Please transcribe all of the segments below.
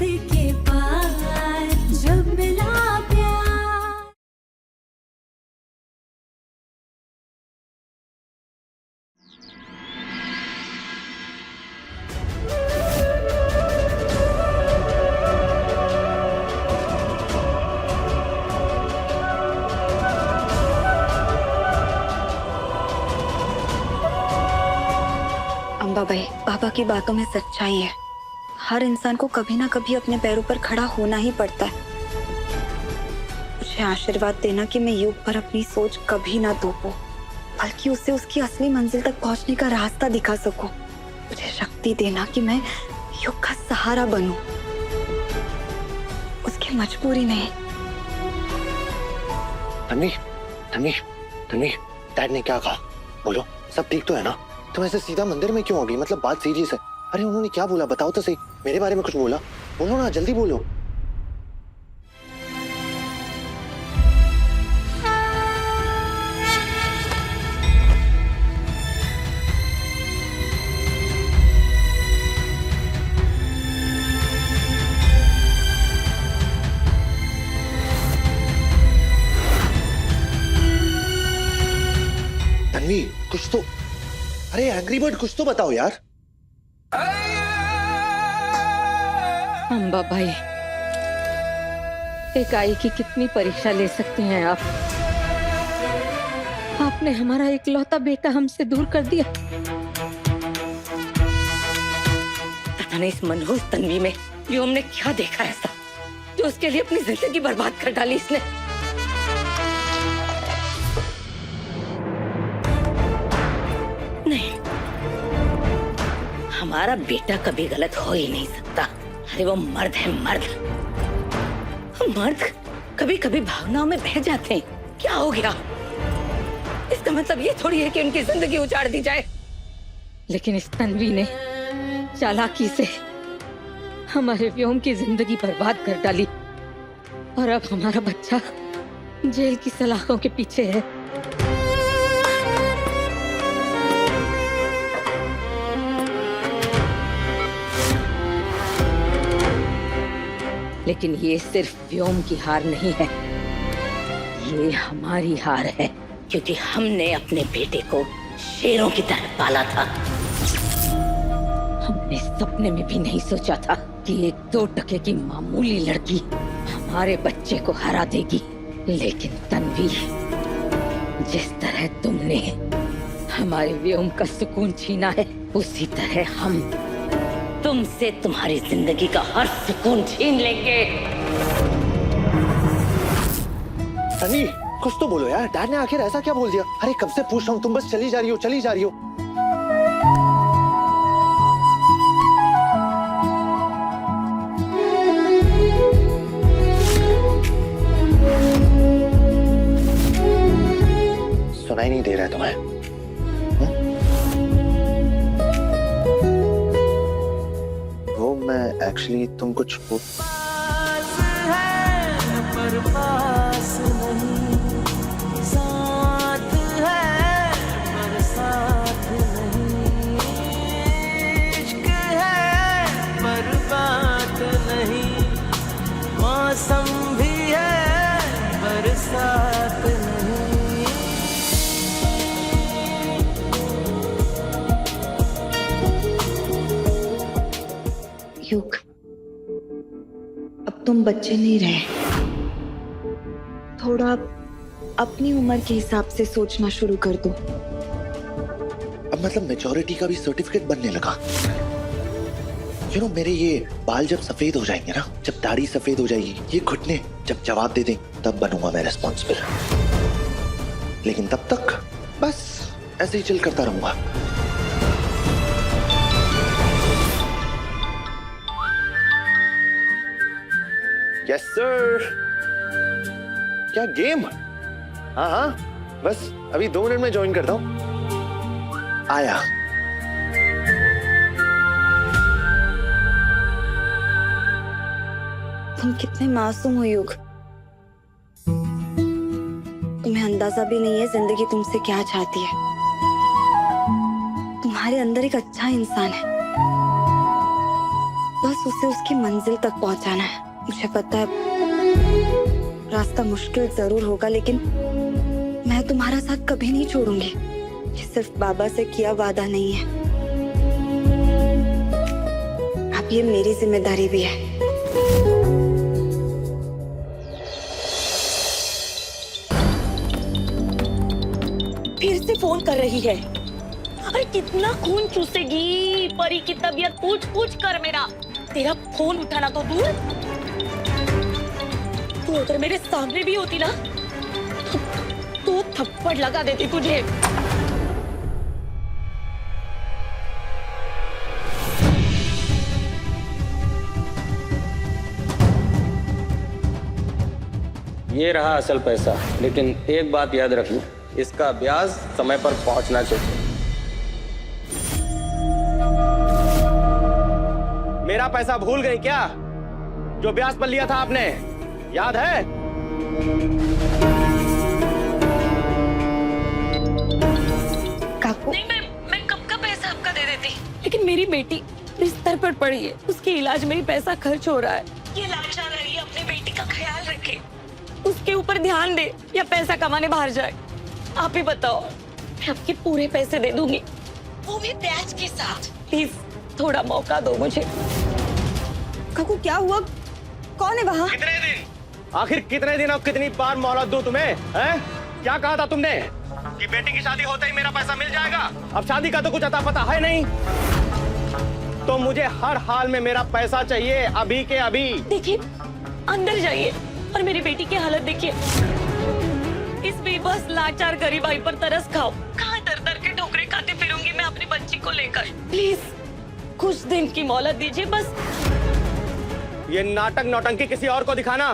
इसके पार जब मिला प्यार। अम्बाबाई, पापा की बातों में सच्चाई है। हर इंसान को कभी ना कभी अपने पैरों पर खड़ा होना ही पड़ता है। मुझे आशीर्वाद देना कि मैं युग पर अपनी सोच कभी ना थोपूं, बल्कि उसे उसकी असली मंजिल तक पहुंचने का रास्ता दिखा सकूं। मुझे शक्ति देना कि मैं युग का सहारा बनूं, उसकी मजबूरी नहीं। तन्वी, तन्वी, तन्वी, डैड ने क्या कहा? बोलो, सब ठीक तो है ना? तुम ऐसे सीधा मंदिर में क्यों हो गई? मतलब बात सीरियस है। अरे उन्होंने क्या बोला बताओ तो सही। मेरे बारे में कुछ बोला? बोलो ना, जल्दी बोलो। तन्वी, कुछ तो, अरे एंग्री बर्ड कुछ तो बताओ यार। अम्बाबाई, एक आई की कितनी परीक्षा ले सकते हैं आप? आपने हमारा इकलौता बेटा हमसे दूर कर दिया। पता नहीं इस मनहूस तन्वी में व्योम ने क्या देखा ऐसा जो उसके लिए अपनी जिंदगी बर्बाद कर डाली इसने। नहीं, हमारा बेटा कभी गलत हो ही नहीं सकता। अरे वो मर्द है, मर्द। मर्द कभी कभी भावनाओं में बह जाते हैं। क्या हो गया? इसका मतलब ये थोड़ी है कि उनकी जिंदगी उजाड़ दी जाए। लेकिन इस तन्वी ने चालाकी से हमारे व्योम की जिंदगी बर्बाद कर डाली और अब हमारा बच्चा जेल की सलाखों के पीछे है। लेकिन ये सिर्फ व्योम की हार नहीं है, ये हमारी हार है, क्योंकि हमने अपने बेटे को शेरों की तरह पाला था। हमने सपने में भी नहीं सोचा था कि एक 2 टके की मामूली लड़की हमारे बच्चे को हरा देगी। लेकिन तन्वी, जिस तरह तुमने हमारे व्योम का सुकून छीना है, उसी तरह हम तुमसे तुम्हारी जिंदगी का हर सुकून छीन लेंगे। तन्वी, कुछ तो बोलो यार। डैड ने आखिर ऐसा क्या बोल दिया? अरे कब से पूछ रहा हूँ, तुम बस चली जा रही हो, चली जा रही हो। सुनाई नहीं दे रहा है तुम्हें? वो मैं एक्चुअली तुम कुछ पास है पर पास नहीं, साथ है पर साथ नहीं, इश्क है पर बात नहीं, मौसम भी है बरसात नहीं। युग, अब तुम बच्चे नहीं रहे। थोड़ा अपनी उम्र के हिसाब से सोचना शुरू कर दो। अब मतलब मेजॉरिटी का भी सर्टिफिकेट बनने लगा। मेरे ये बाल जब सफेद हो जाएंगे ना, जब दाढ़ी सफेद हो जाएगी, ये घुटने जब जवाब दे दें, तब बनूंगा मैं रिस्पॉन्सिबल। लेकिन तब तक बस ऐसे ही चिल करता रहूंगा। Yes sir. क्या गेम? हाँ हाँ, बस अभी 2 मिनट में ज्वाइन करता हूँ। आया। तुम कितने मासूम हो युग। तुम्हें अंदाजा भी नहीं है जिंदगी तुमसे क्या चाहती है। तुम्हारे अंदर एक अच्छा इंसान है, बस उसे उसकी मंजिल तक पहुंचाना है। मुझे पता है रास्ता मुश्किल जरूर होगा, लेकिन मैं तुम्हारा साथ कभी नहीं छोड़ूंगी। ये सिर्फ बाबा से किया वादा नहीं है, अब ये मेरी जिम्मेदारी भी है। फिर से फोन कर रही है। अरे कितना खून चूसेगी, परी की तबीयत पूछ पूछ कर मेरा। तेरा फोन उठाना तो दूर, तू अगर मेरे सामने भी होती ना तो थप्पड़ लगा देती तुझे। ये रहा असल पैसा, लेकिन एक बात याद रखना, इसका ब्याज समय पर पहुंचना चाहिए। मेरा पैसा भूल गई क्या, जो ब्याज पर लिया था आपने, याद है? काकू, नहीं, मैं कब का पैसा आपका दे देती, लेकिन मेरी बेटी बिस्तर पर पड़ी है, उसके इलाज में ही पैसा खर्च हो रहा है। ये लाचार रही है, अपनी बेटी का ख्याल रखे, उसके ऊपर ध्यान दे या पैसा कमाने बाहर जाए। आप ही बताओ, मैं आपके पूरे पैसे दे दूंगी, वो भी ब्याज के साथ। प्लीज थोड़ा मौका दो मुझे। काकू क्या हुआ? कौन है वहाँ? कितने दिन, आखिर कितने दिन और कितनी बार मोहलत दूं तुम्हें? हैं? क्या कहा था तुमने कि बेटी की शादी होते ही मेरा पैसा मिल जाएगा? अब शादी का तो कुछ अता पता है नहीं, तो मुझे हर हाल में मेरा पैसा चाहिए, अभी के अभी। देखिए, अंदर जाइए और मेरी बेटी की हालत देखिए। इस बेबस लाचार गरीब आई पर तरस खाओ। कहाँ दर दर के ठोकरे खाते फिरूंगी मैं अपनी बच्ची को लेकर। प्लीज कुछ दिन की मोहलत दीजिए बस। ये नाटक नौटंकी किसी और को दिखाना,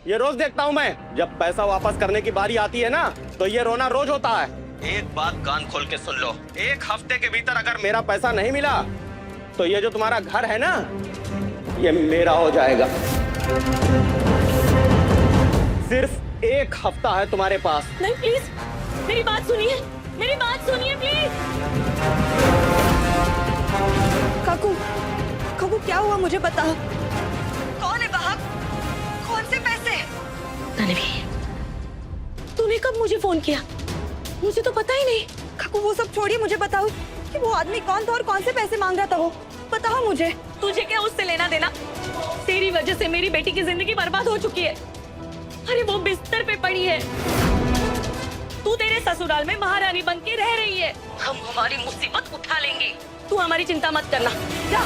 ये रोज देखता हूँ मैं। जब पैसा वापस करने की बारी आती है ना, तो ये रोना रोज होता है। एक बात कान खोल के सुन लो, एक हफ्ते के भीतर अगर मेरा पैसा नहीं मिला, तो ये जो तुम्हारा घर है ना, ये मेरा हो जाएगा। सिर्फ एक हफ्ता है तुम्हारे पास। नहीं, प्लीज मेरी बात सुनिए, मेरी बात सुनिए प्लीज। काकू, काकू क्या हुआ मुझे बताओ। कौन है वहाँ? कौन से पैसे? तन्वी, तूने कब मुझे फोन किया? मुझे तो पता ही नहीं। काकू वो सब छोड़िए, मुझे बताओ कि वो आदमी कौन था और कौन से पैसे मांग रहा था वो, बताओ मुझे। तुझे क्या उससे लेना देना? तेरी वजह से मेरी बेटी की जिंदगी बर्बाद हो चुकी है। अरे वो बिस्तर पे पड़ी है, तू तेरे ससुराल में महारानी बन के रह रही है। हम हमारी मुसीबत उठा लेंगे, तू हमारी चिंता मत करना। जा।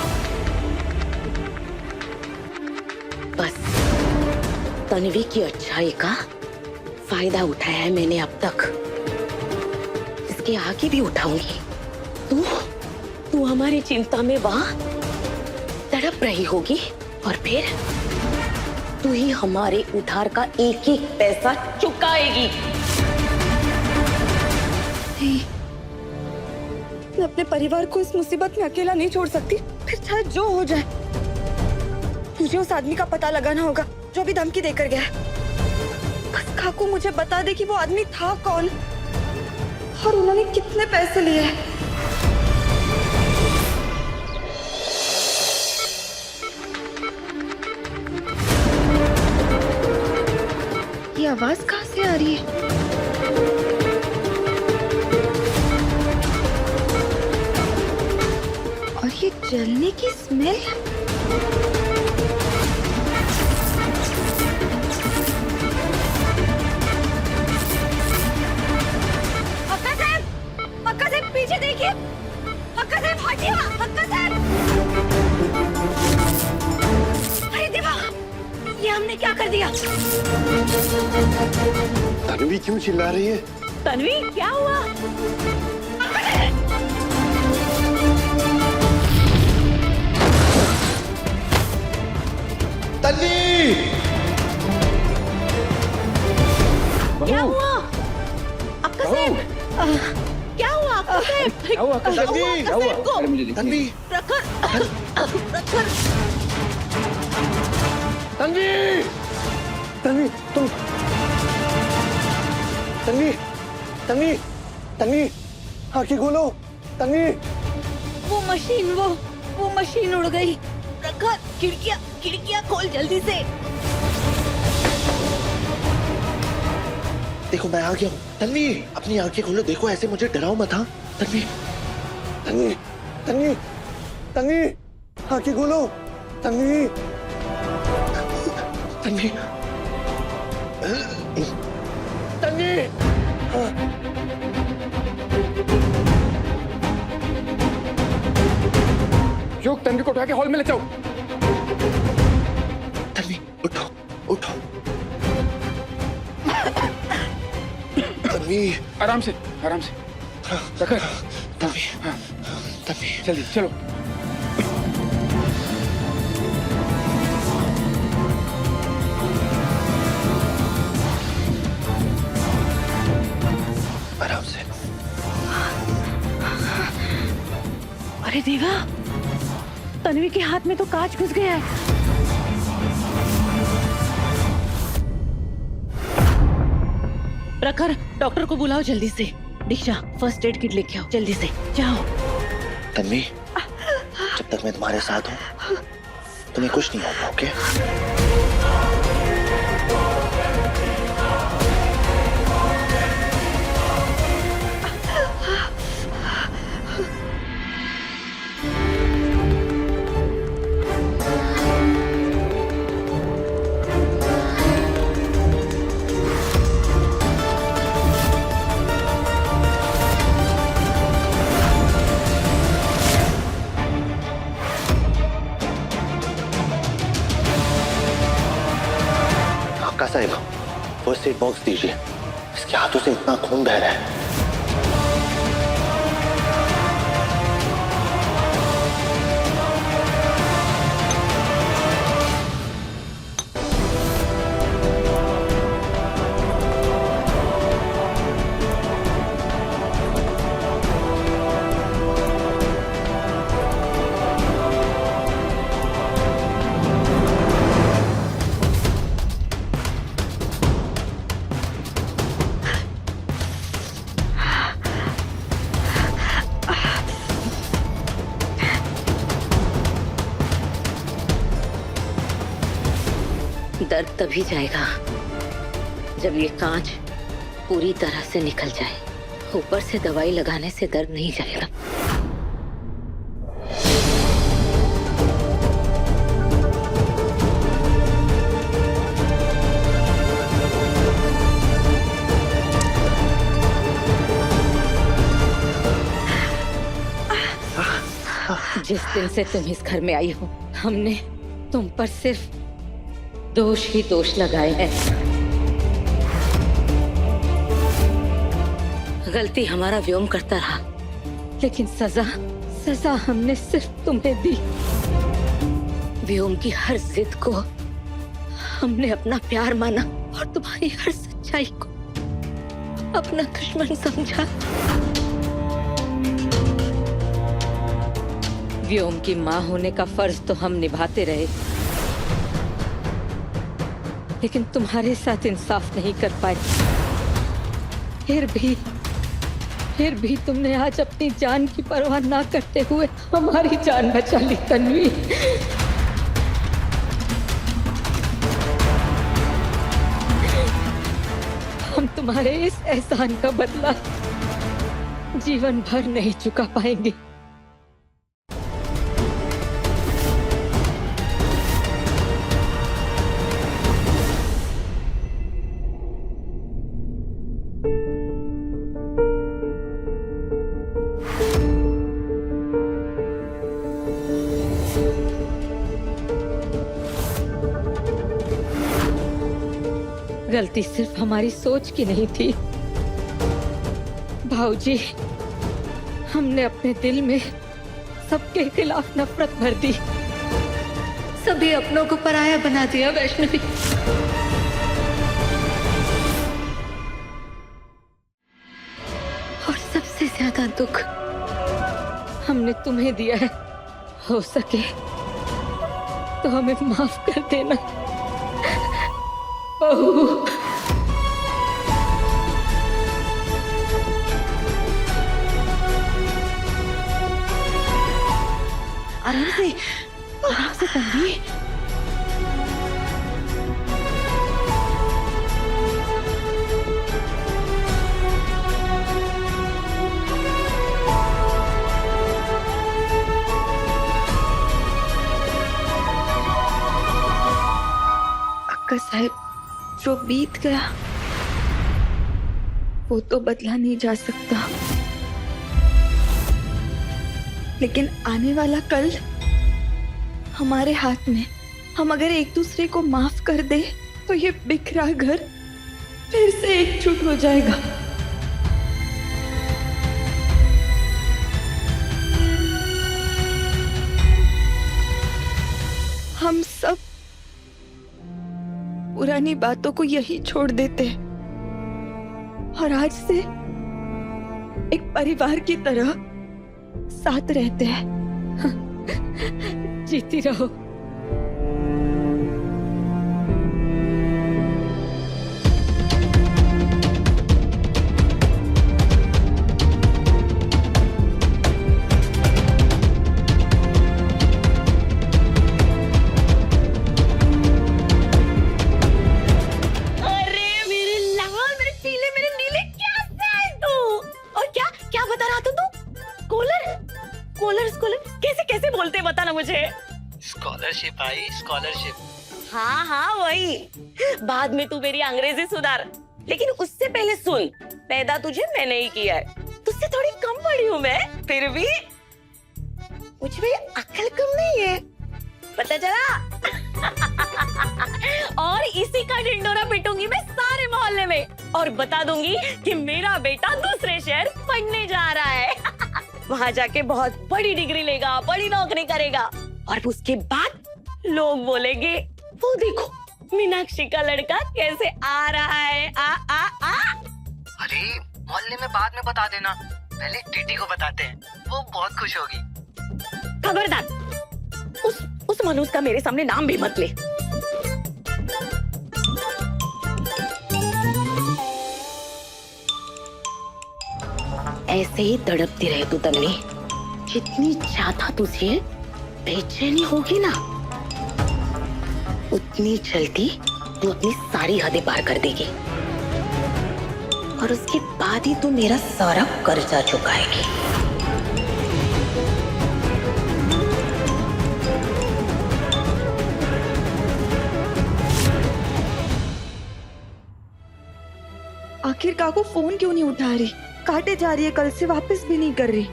बस तन्वी की अच्छाई का फायदा उठाया है मैंने अब तक, इसके आगे भी उठाऊंगी। तू हमारी चिंता में वहां तड़प रही होगी और फिर तू ही हमारे उधार का एक एक पैसा चुकाएगी। नहीं, मैं अपने परिवार को इस मुसीबत में अकेला नहीं छोड़ सकती, फिर चाहे जो हो जाए। मुझे उस आदमी का पता लगाना होगा जो भी धमकी देकर गया है। बस काकू मुझे बता दे कि वो आदमी था कौन और उन्होंने कितने पैसे लिए। ये आवाज कहाँ से आ रही है? और ये जलने की स्मेल। अक्का साहब पीछे देखिए। अक्का साहब हटिए। अक्का साहब, अरे देवा, ये हमने क्या कर दिया? तन्वी क्यों चिल्ला रही है? तन्वी क्या हुआ? तन्वी! क्या हुआ? अक्का साहब, क्या हुआ? अक्का साहब, क्या हुआ? तन्वी! क्या हुआ? को तन्वी! रखकर तन्वी! तन्वी, तुम तन्वी, तन्वी, तन्वी, आंखें खोलो, तन्वी। वो मशीन उड़ गई। प्रखर, खिड़कियाँ खिड़कियाँ खोल जल्दी से। देखो मैं आ गया हूँ। तन्वी अपनी आंखें खोलो, देखो ऐसे मुझे डराओ मत। हाँ तन्वी, तन्वी, तन्वी, तन्वी, आंखें खोलो। तन्वी, तन्वी, तन्वी। योग, तन्वी को उठा के हॉल में ले जाओ। तन्वी उठो, उठो। तन्वी आराम से, आराम से। प्रखर, तन्वी, हाँ, तन्वी। जल्दी चलो। आराम से। अरे देवा, तन्वी के हाथ में तो कांच घुस गया है। प्रखर, डॉक्टर को बुलाओ जल्दी से। दीक्षा, फर्स्ट एड किट लेके आओ जल्दी से, जाओ। तन्वी जब तक मैं तुम्हारे साथ हूँ तुम्हें कुछ नहीं होगा, okay? Sahib first aid box दीजिए, इसके हाथों से इतना खून बह रहा है। दर्द तभी जाएगा जब ये कांच पूरी तरह से निकल जाए। ऊपर से दवाई लगाने से दर्द नहीं जाएगा। जिस दिन से तुम इस घर में आई हो, हमने तुम पर सिर्फ दोष ही दोष लगाए हैं। गलती हमारा व्योम करता रहा, लेकिन सजा हमने सिर्फ तुम्हें दी। व्योम की हर जिद को हमने अपना प्यार माना और तुम्हारी हर सच्चाई को अपना दुश्मन समझा। व्योम की माँ होने का फर्ज तो हम निभाते रहे, लेकिन तुम्हारे साथ इंसाफ नहीं कर पाए। फिर भी तुमने आज अपनी जान की परवाह ना करते हुए हमारी जान बचा ली तन्वी। हम तुम्हारे इस एहसान का बदला जीवन भर नहीं चुका पाएंगे। गलती सिर्फ हमारी सोच की नहीं थी भाऊजी, हमने अपने दिल में सबके खिलाफ नफरत भर दी, सभी अपनों को पराया बना दिया। वैष्णवी, और सबसे ज्यादा दुख हमने तुम्हें दिया है। हो सके तो हमें माफ कर देना बहू। आराम से कैसे तन्वी? अक्का साहब, जो बीत गया वो तो बदला नहीं जा सकता, लेकिन आने वाला कल हमारे हाथ में। हम अगर एक दूसरे को माफ कर दे तो ये बिखरा घर फिर से एकजुट हो जाएगा। हम सब पुरानी बातों को यही छोड़ देते और आज से एक परिवार की तरह साथ रहते हैं। जीती रहो। स्कॉलरशिप आई, स्कॉलरशिप। हाँ हाँ वही। बाद में तू मेरी अंग्रेजी सुधार, लेकिन उससे पहले सुन, पैदा तुझे मैंने ही किया है, तुझसे थोड़ी कम पड़ी हूँ मैं, फिर भी मुझे अक्ल कम नहीं है, पता चला? और इसी का ढिंडोरा पिटूंगी मैं सारे मोहल्ले में और बता दूंगी कि मेरा बेटा दूसरे शहर पढ़ने जा रहा है। वहाँ जाके बहुत बड़ी डिग्री लेगा, बड़ी नौकरी करेगा और उसके बाद लोग बोलेंगे वो देखो मीनाक्षी का लड़का कैसे आ रहा है। आ अरे मोहल्ले में बाद में बता देना, पहले टीटी को बताते हैं, वो बहुत खुश होगी। खबरदार उस मनुष्य का मेरे सामने नाम भी मत ले। ऐसे ही तड़पती रहे तू तन्वी, जितनी ज्यादा तुझे बेचैनी होगी ना उतनी जल्दी तू अपनी सारी हदें पार कर देगी और उसके बाद ही तू मेरा सारा कर्जा चुकाएगी। आखिर काको फोन क्यों नहीं उठा रही? काटे जा रही है, कल से वापस भी नहीं कर रही।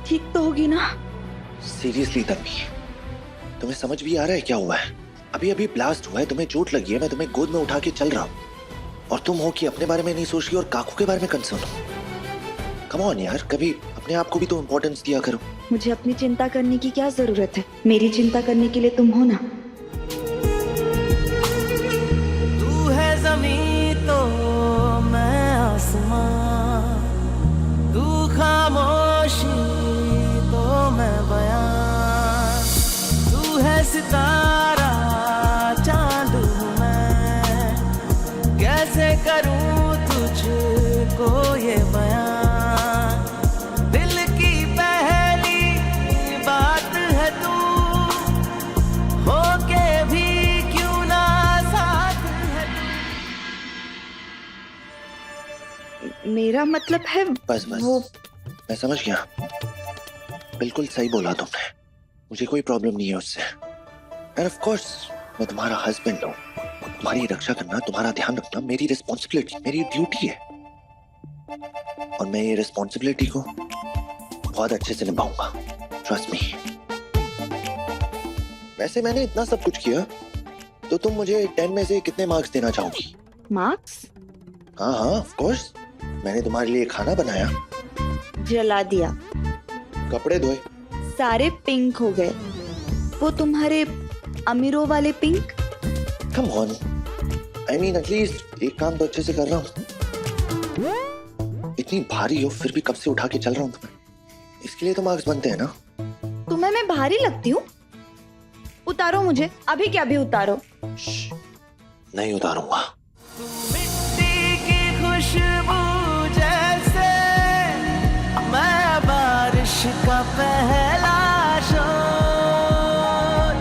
ठीक तो होगी ना? सीरियसली तन्वी, तुम्हें समझ भी आ रहा है क्या हुआ है? अभी अभी ब्लास्ट हुआ है, तुम्हें चोट लगी है, मैं तुम्हें गोद में उठा के चल रहा हूँ और तुम हो कि अपने बारे में नहीं सोच रही और काकू के बारे में कंसर्न हो। कम ऑन यार, कभी अपने आप को भी तो इम्पोर्टेंस दिया करो। मुझे अपनी चिंता करने की क्या जरूरत है? मेरी चिंता करने के लिए तुम हो ना। तू है जमीन तो मैं आसमां, तू खामोशी तो मैं बयां, तू है सितारा चांद हूँ मैं, कैसे करूँ तुझको ये बयां, दिल की पहली बात है तू, होके भी क्यों ना साथ है तू। मेरा मतलब है बस वो। मैं समझ गया, बिल्कुल सही बोला तुमने, मुझे कोई प्रॉब्लम नहीं है उससे। एंड ऑफ कोर्स मैं तुम्हारा हस्बैंड हूँ, तुम्हारी रक्षा करना, तुम्हारा ध्यान रखना मेरी रिस्पॉन्सिबिलिटी, मेरी ड्यूटी है और मैं ये रिस्पॉन्सिबिलिटी को बहुत अच्छे से निभाऊंगा, ट्रस्ट मी। वैसे मैंने इतना सब कुछ किया तो तुम मुझे 10 में से कितने मार्क्स देना चाहोगी? मार्क्स? हाँ हाँ ऑफ कोर्स, मैंने तुम्हारे लिए खाना बनाया, जला दिया, कपड़े धोए, सारे पिंक हो गए, वो तुम्हारे अमीरों वाले pink. Come on, I mean at least एक काम तो अच्छे से कर रहा हूँ। इतनी भारी हो फिर भी कब से उठा के चल रहा हूँ तुम्हें, इसके लिए तो मार्क्स बनते हैं ना। तुम्हें मैं भारी लगती हूँ? उतारो मुझे, अभी क्या भी उतारो। नहीं उतारूंगा। मिट्टी की खुशबू जैसे मैं बारिश का पहला शोर,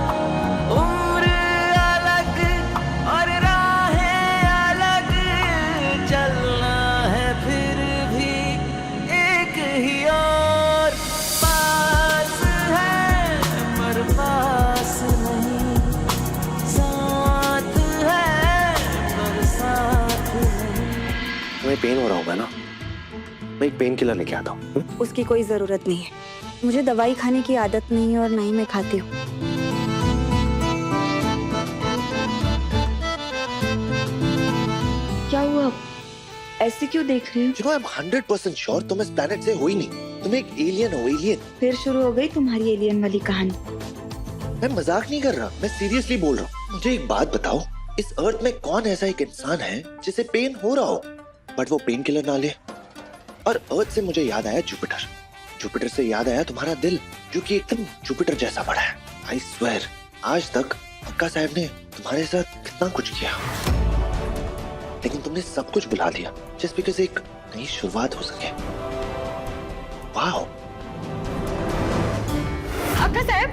पेन हो रहा होगा ना, मैं एक पेन किलर लेके आता हूँ। उसकी कोई जरूरत नहीं है, मुझे दवाई खाने की आदत नहीं है और ना ही मैं खाती हूँ। क्या हुआ, ऐसे क्यों देख रही हो? You know, I'm 100% sure तुम इस प्लेनेट से हो ही नहीं, तुम एक एलियन हो, एलियन। फिर शुरू हो गई तुम्हारी एलियन वाली कहानी। मैं मजाक नहीं कर रहा, मैं सीरियसली बोल रहा हूँ। मुझे एक बात बताओ, इस अर्थ में कौन ऐसा एक इंसान है जिसे पेन हो रहा हो बट वो पेन किलर ना ले? और अर्थ से मुझे याद आया जुपिटर, जुपिटर से याद आया तुम्हारा दिल जो कि एकदम जुपिटर जैसा बड़ा है। आई स्वेयर आज तक अक्का साहब ने तुम्हारे साथ कितना कुछ किया, लेकिन तुमने सब कुछ बुला दिया जस्ट बिकॉज़ एक नई शुरुआत हो सके। वाओ अक्का साहब,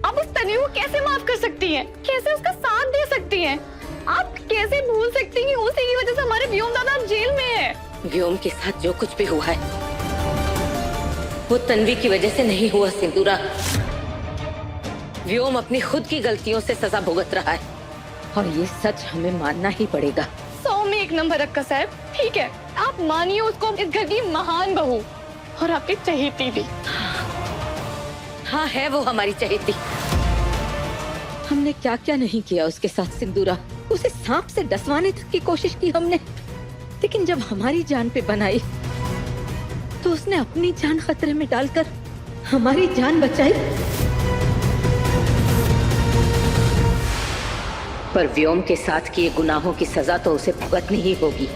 आप उस तन्वी को कैसे माफ कर सकती हैं? कैसे उसका साथ दे सकती हैं? आप कैसे भूल सकती हैं उसी की वजह से हमारे व्योम दादा अब जेल में है? व्योम के साथ जो कुछ भी हुआ है वो तन्वी की वजह से नहीं हुआ सिंदूरा। व्योम अपनी खुद की गलतियों से सजा भुगत रहा है और ये सच हमें मानना ही पड़ेगा। 100 में 1 नंबर अक्का साहब। ठीक है, आप मानिए उसको इस घर की महान बहू और आपकी चहेती भी। हाँ है वो हमारी चहेती। हमने क्या क्या नहीं किया उसके साथ सिंदूरा। उसे सांप से डसवाने तक की कोशिश की हमने, लेकिन जब हमारी जान पे बनाई तो उसने अपनी जान खतरे में डालकर हमारी जान बचाई। पर व्योम के साथ किए गुनाहों की सजा तो उसे भुगतनी ही होगी।